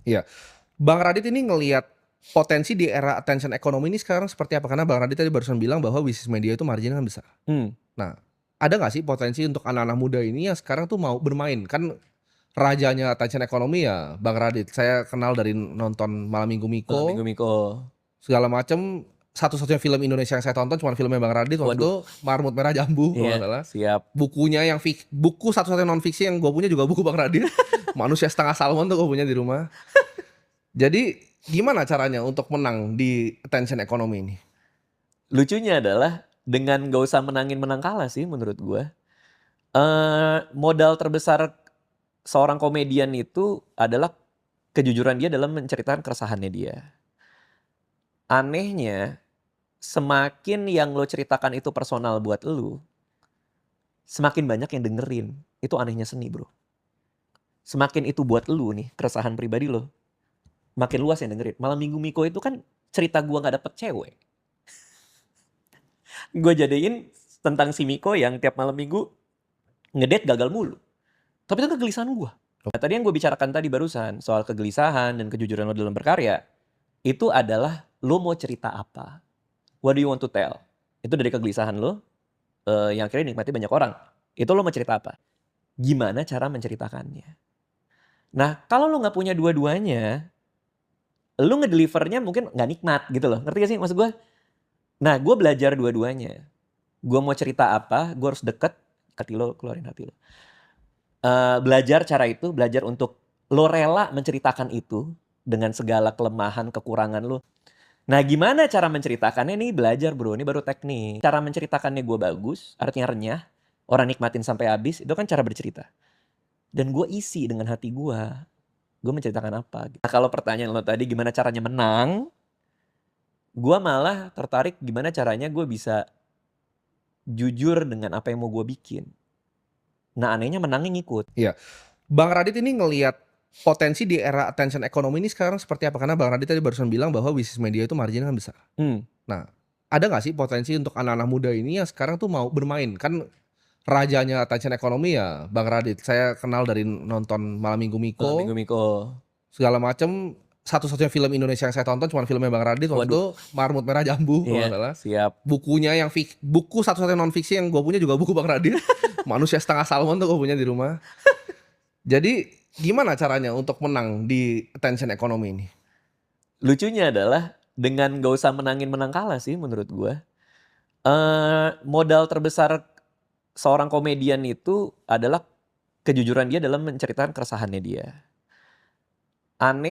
Iya. Bang Radit ini ngelihat potensi di era attention economy ini sekarang seperti apa? Karena Bang Radit tadi barusan bilang bahwa bisnis media itu marginnya kan besar. Hmm. Nah, ada nggak sih potensi untuk anak-anak muda ini yang sekarang tuh mau bermain? Kan rajanya attention economy ya Bang Radit. Saya kenal dari nonton Malam Minggu Malam Minggu Miko, Miko. segala macam. Satu-satunya film Indonesia yang saya tonton cuma filmnya Bang Radit waktu Waduh. itu Marmut Merah Jambu kalau Iya, nggak salah. siap. Bukunya yang buku satu-satunya non fiksi yang gue punya juga buku Bang Radit. Manusia Setengah Salmon tuh gue punya di rumah. Jadi gimana caranya untuk menang di attention economy ini? Lucunya adalah dengan gak usah menangin menang kalah sih menurut gue. Modal terbesar seorang komedian itu adalah kejujuran dia dalam menceritakan keresahannya dia. Anehnya, semakin yang lo ceritakan itu personal buat lo, semakin banyak yang dengerin. Itu anehnya seni, bro. Semakin itu buat lo nih, keresahan pribadi lo, makin luas yang dengerin. Malam Minggu Miko itu kan cerita gua gak dapet cewek. Gue jadiin tentang si Miko yang tiap malam minggu ngedate gagal mulu. Tapi itu kegelisahan gue. Nah, tadi yang gue bicarakan tadi barusan soal kegelisahan dan kejujuran lo dalam berkarya, itu adalah lo mau cerita apa? What do you want to tell? Itu dari kegelisahan lo, yang akhirnya dinikmati banyak orang. Itu lo mau cerita apa? Gimana cara menceritakannya? Nah, kalau lo nggak punya dua-duanya, lo ngedelivernya mungkin nggak nikmat gitu loh. Ngerti gak sih maksud gue? Nah, gue belajar dua-duanya. Gue mau cerita apa, gue harus deket hati lo, keluarin hati lo. Belajar cara itu, belajar untuk lo rela menceritakan itu dengan segala kelemahan, kekurangan lo. Nah, gimana cara menceritakannya nih? Belajar bro, ini baru teknik. Cara menceritakannya gue bagus, artinya renyah, orang nikmatin sampai habis, itu kan cara bercerita. Dan gue isi dengan hati gue menceritakan apa. Nah, kalau pertanyaan lo tadi gimana caranya menang, gue malah tertarik gimana caranya gue bisa jujur dengan apa yang mau gue bikin. Nah, anehnya menangnya ngikut. Iya. Bang Radit ini ngelihat potensi di era attention economy ini sekarang seperti apa? Karena Bang Radit tadi barusan bilang bahwa bisnis media itu marginnya kan besar. Hmm. Nah, ada nggak sih potensi untuk anak-anak muda ini yang sekarang tuh mau bermain? Kan rajanya attention economy ya Bang Radit. Saya kenal dari nonton Malam Minggu Malam Minggu Miko, Miko. segala macam. Satu-satunya film Indonesia yang saya tonton cuma filmnya Bang Radit waktu Waduh. itu Marmut Merah Jambu kalau Iya, nggak salah. siap. Bukunya yang buku satu-satunya non fiksi yang gue punya juga buku Bang Radit. Manusia Setengah Salmon tuh gue punya di rumah. Jadi gimana caranya untuk menang di attention economy ini? Lucunya adalah dengan gak usah menangin menang kalah sih menurut gue. Modal terbesar seorang komedian itu adalah kejujuran dia dalam menceritakan keresahannya dia. Aneh